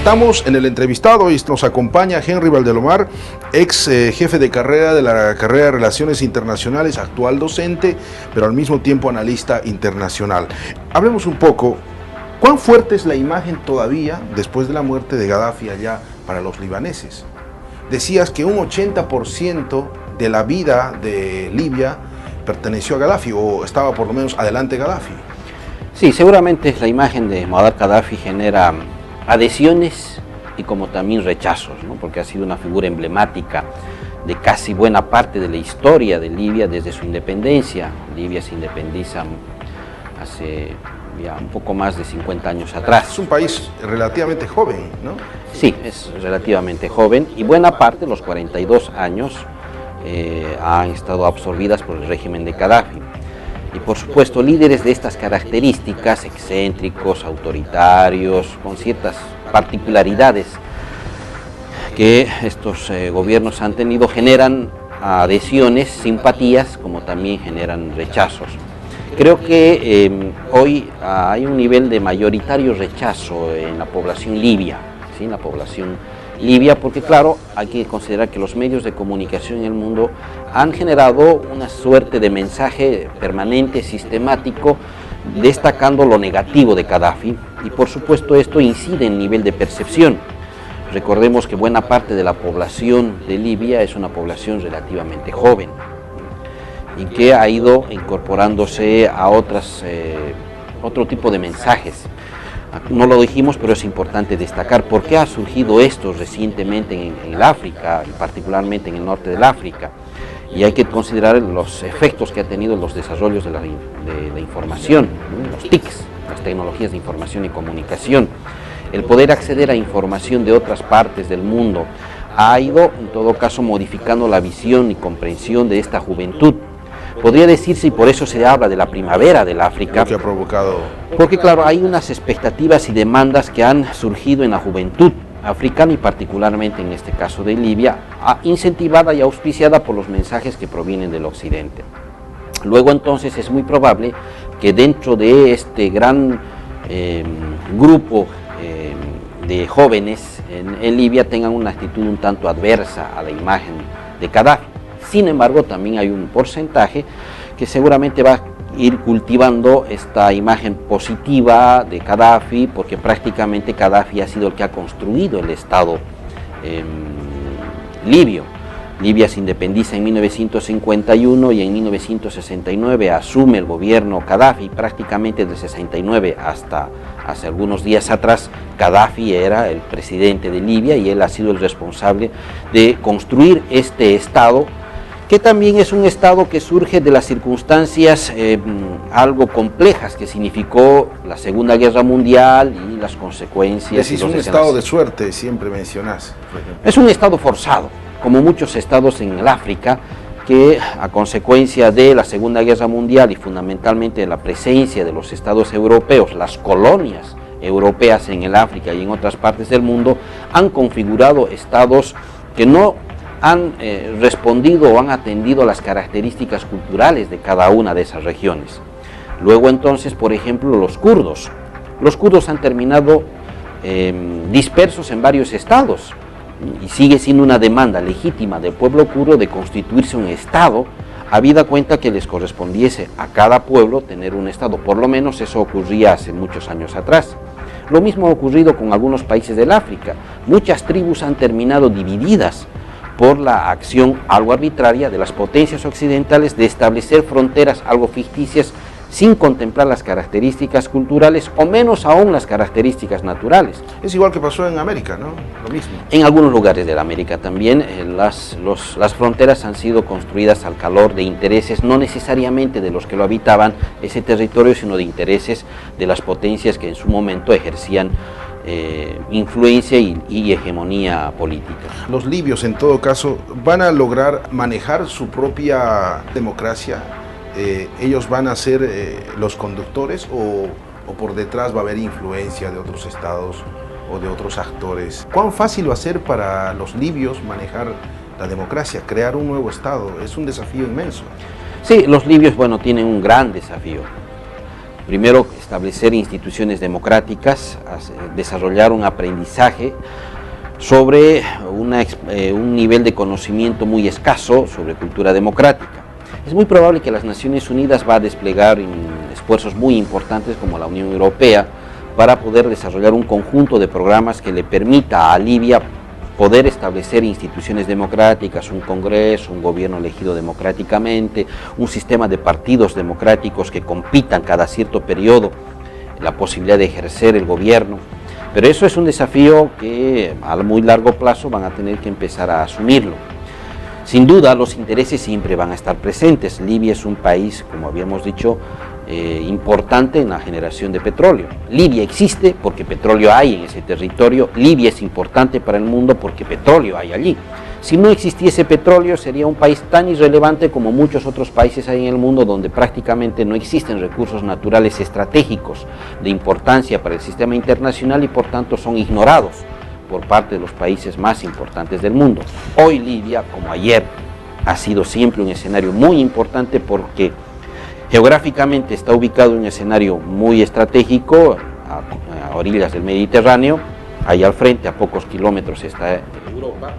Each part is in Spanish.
Estamos en el entrevistado y nos acompaña Henry Valdelomar, ex jefe de carrera de la carrera de Relaciones Internacionales, actual docente, pero al mismo tiempo analista internacional. Hablemos un poco, ¿cuán fuerte es la imagen todavía, después de la muerte de Gaddafi allá, para los libaneses? Decías que un 80% de la vida de Libia perteneció a Gaddafi, o estaba por lo menos adelante Gaddafi. Sí, seguramente la imagen de Muammar Gaddafi genera adhesiones y como también rechazos, ¿no? Porque ha sido una figura emblemática de casi buena parte de la historia de Libia desde su independencia. Libia se independiza hace ya un poco más de 50 años atrás. Es un país relativamente joven, ¿no? Sí, es relativamente joven y buena parte, los 42 años, han estado absorbidas por el régimen de Gaddafi. Y por supuesto, líderes de estas características, excéntricos, autoritarios, con ciertas particularidades que estos gobiernos han tenido, generan adhesiones, simpatías, como también generan rechazos. Creo que hoy hay un nivel de mayoritario rechazo en la población libia, ¿sí? La población libia, porque claro, hay que considerar que los medios de comunicación en el mundo han generado una suerte de mensaje permanente, sistemático, destacando lo negativo de Gaddafi, y por supuesto esto incide en el nivel de percepción. Recordemos que buena parte de la población de Libia es una población relativamente joven y que ha ido incorporándose a otro tipo de mensajes. No lo dijimos, pero es importante destacar por qué ha surgido esto recientemente en el África, y particularmente en el norte del África. Y hay que considerar los efectos que ha tenido los desarrollos de la información, ¿no? Los TICs, las tecnologías de información y comunicación. El poder acceder a información de otras partes del mundo ha ido, en todo caso, modificando la visión y comprensión de esta juventud. Podría decirse, y por eso se habla de la primavera del África, Lo que ha provocado. porque claro, hay unas expectativas y demandas que han surgido en la juventud africana y particularmente en este caso de Libia, incentivada y auspiciada por los mensajes que provienen del occidente. Luego entonces es muy probable que dentro de este gran grupo de jóvenes en Libia tengan una actitud un tanto adversa a la imagen de Gaddafi. Sin embargo, también hay un porcentaje que seguramente va a ir cultivando esta imagen positiva de Gaddafi, porque prácticamente Gaddafi ha sido el que ha construido el Estado libio. Libia se independiza en 1951 y en 1969 asume el gobierno Gaddafi. Prácticamente del 69 hasta hace algunos días atrás, Gaddafi era el presidente de Libia y él ha sido el responsable de construir este Estado, que también es un Estado que surge de las circunstancias algo complejas que significó la Segunda Guerra Mundial y las consecuencias. Es un estado de suerte, siempre mencionás. Es un Estado forzado, como muchos estados en el África, que a consecuencia de la Segunda Guerra Mundial y fundamentalmente de la presencia de los estados europeos, las colonias europeas en el África y en otras partes del mundo, han configurado estados que no han respondido o han atendido a las características culturales de cada una de esas regiones. Luego entonces, por ejemplo, los kurdos. Los kurdos han terminado dispersos en varios estados y sigue siendo una demanda legítima del pueblo kurdo de constituirse un estado, habida cuenta que les correspondiese a cada pueblo tener un estado. Por lo menos eso ocurría hace muchos años atrás. Lo mismo ha ocurrido con algunos países del África. Muchas tribus han terminado divididas por la acción algo arbitraria de las potencias occidentales de establecer fronteras algo ficticias sin contemplar las características culturales o menos aún las características naturales. Es igual que pasó en América, ¿no? Lo mismo. En algunos lugares de la América también las fronteras han sido construidas al calor de intereses, no necesariamente de los que lo habitaban ese territorio, sino de intereses de las potencias que en su momento ejercían influencia y hegemonía política. Los libios, en todo caso, van a lograr manejar su propia democracia. ¿Ellos van a ser los conductores o por detrás va a haber influencia de otros estados o de otros actores? ¿Cuán fácil va a ser para los libios manejar la democracia, crear un nuevo estado? Es un desafío inmenso. Sí, los libios, bueno, tienen un gran desafío. Primero, establecer instituciones democráticas, desarrollar un aprendizaje sobre un nivel de conocimiento muy escaso sobre cultura democrática. Es muy probable que las Naciones Unidas va a desplegar esfuerzos muy importantes como la Unión Europea para poder desarrollar un conjunto de programas que le permita a Libia poder establecer instituciones democráticas, un Congreso, un gobierno elegido democráticamente, un sistema de partidos democráticos que compitan cada cierto periodo, la posibilidad de ejercer el gobierno. Pero eso es un desafío que a muy largo plazo van a tener que empezar a asumirlo. Sin duda, los intereses siempre van a estar presentes. Libia es un país, como habíamos dicho, importante en la generación de petróleo. Libia existe porque petróleo hay en ese territorio. Libia es importante para el mundo porque petróleo hay allí. Si no existiese petróleo, sería un país tan irrelevante como muchos otros países hay en el mundo donde prácticamente no existen recursos naturales estratégicos de importancia para el sistema internacional y por tanto son ignorados por parte de los países más importantes del mundo. Hoy Libia, como ayer, ha sido siempre un escenario muy importante porque geográficamente está ubicado en un escenario muy estratégico, a orillas del Mediterráneo, ahí al frente, a pocos kilómetros, está Europa,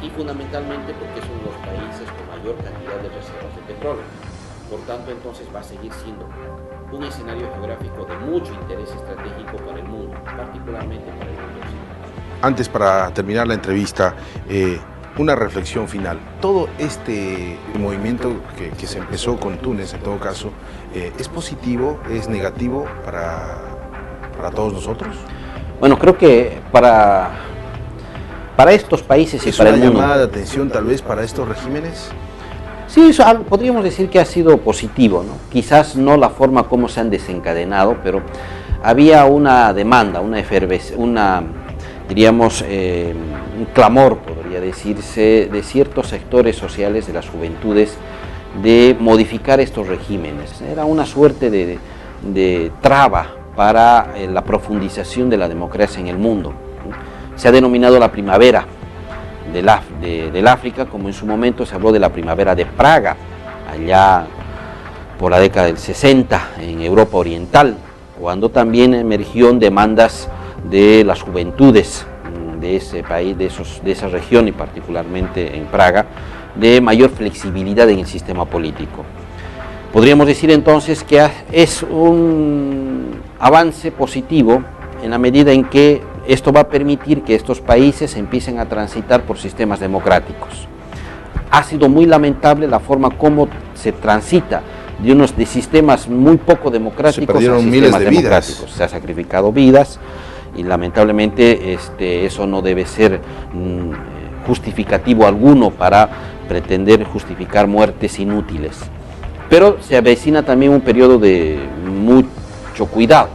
y fundamentalmente porque es uno de los países con mayor cantidad de reservas de petróleo. Por tanto, entonces va a seguir siendo un escenario geográfico de mucho interés estratégico para el mundo, particularmente para el mundo occidental. Antes, para terminar la entrevista, una reflexión final. Todo este movimiento que se empezó con Túnez, en todo caso, ¿es positivo, es negativo para todos nosotros? Bueno, creo que para estos países y para el mundo... ¿Es una llamada de atención tal vez para estos regímenes? Sí, podríamos decir que ha sido positivo, ¿no? Quizás no la forma como se han desencadenado, pero había una demanda, diríamos, un clamor, podría decirse, de ciertos sectores sociales de las juventudes de modificar estos regímenes. Era una suerte de traba para la profundización de la democracia en el mundo. Se ha denominado la primavera del África, como en su momento se habló de la primavera de Praga, allá por la década del 60 en Europa Oriental, cuando también emergió demandas de las juventudes de ese país, de esa región y particularmente en Praga, de mayor flexibilidad en el sistema político. Podríamos decir entonces que es un avance positivo en la medida en que esto va a permitir que estos países empiecen a transitar por sistemas democráticos. Ha sido muy lamentable la forma como se transita de sistemas muy poco democráticos a sistemas miles de democráticos. Vidas. Se ha sacrificado vidas y lamentablemente eso no debe ser justificativo alguno para pretender justificar muertes inútiles. Pero se avecina también un periodo de mucho cuidado,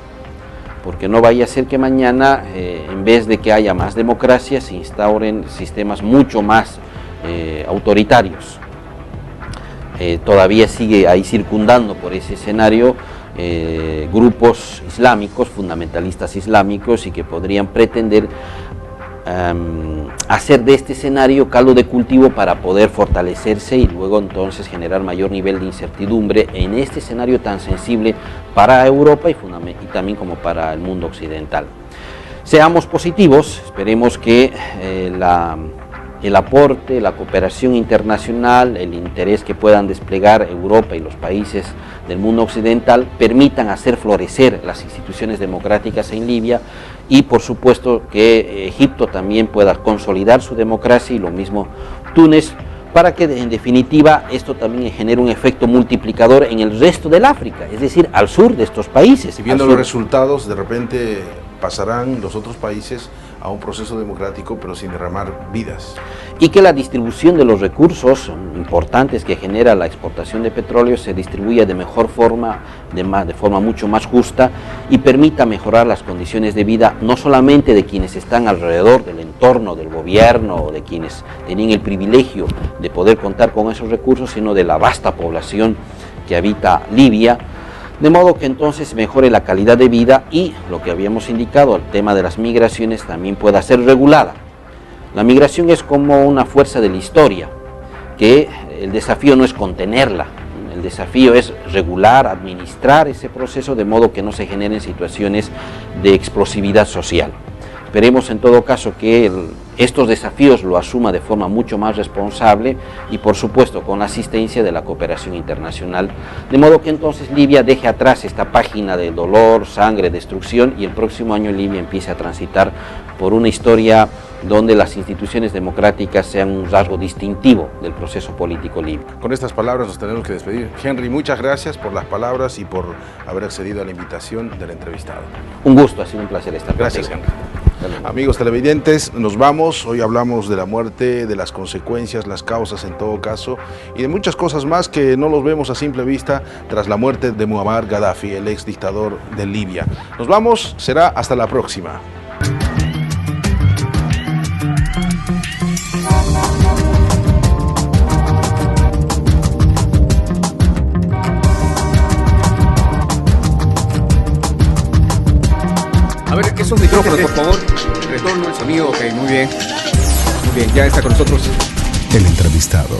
porque no vaya a ser que mañana, en vez de que haya más democracia, se instauren sistemas mucho más autoritarios. Todavía sigue ahí circundando por ese escenario grupos islámicos, fundamentalistas islámicos, y que podrían pretender hacer de este escenario caldo de cultivo para poder fortalecerse y luego entonces generar mayor nivel de incertidumbre en este escenario tan sensible para Europa y también como para el mundo occidental. Seamos positivos, esperemos que el aporte, la cooperación internacional, el interés que puedan desplegar Europa y los países del mundo occidental permitan hacer florecer las instituciones democráticas en Libia y por supuesto que Egipto también pueda consolidar su democracia y lo mismo Túnez, para que en definitiva esto también genere un efecto multiplicador en el resto del África, es decir, al sur de estos países. Y viendo los resultados, de repente pasarán los otros países a un proceso democrático, pero sin derramar vidas. Y que la distribución de los recursos importantes que genera la exportación de petróleo se distribuya de mejor forma, de forma mucho más justa y permita mejorar las condiciones de vida, no solamente de quienes están alrededor del entorno del gobierno o de quienes tienen el privilegio de poder contar con esos recursos, sino de la vasta población que habita Libia, de modo que entonces mejore la calidad de vida y, lo que habíamos indicado, el tema de las migraciones también pueda ser regulada. La migración es como una fuerza de la historia, que el desafío no es contenerla, El desafío es regular, administrar ese proceso de modo que no se generen situaciones de explosividad social. Esperemos en todo caso que estos desafíos lo asuma de forma mucho más responsable y por supuesto con la asistencia de la cooperación internacional, de modo que entonces Libia deje atrás esta página de dolor, sangre, destrucción y el próximo año Libia empiece a transitar por una historia donde las instituciones democráticas sean un rasgo distintivo del proceso político libio. Con estas palabras nos tenemos que despedir. Henry, muchas gracias por las palabras y por haber accedido a la invitación del entrevistado. Un gusto, ha sido un placer estar Gracias, contigo. Henry. Amigos televidentes, nos vamos. Hoy hablamos de la muerte, de las consecuencias, las causas en todo caso, y de muchas cosas más que no los vemos a simple vista tras la muerte de Muammar Gaddafi, el ex dictador de Libia. Nos vamos, será hasta la próxima. A ver, esos micrófonos, por favor. Retorno el sonido, ok, muy bien. Muy bien, ya está con nosotros El entrevistado.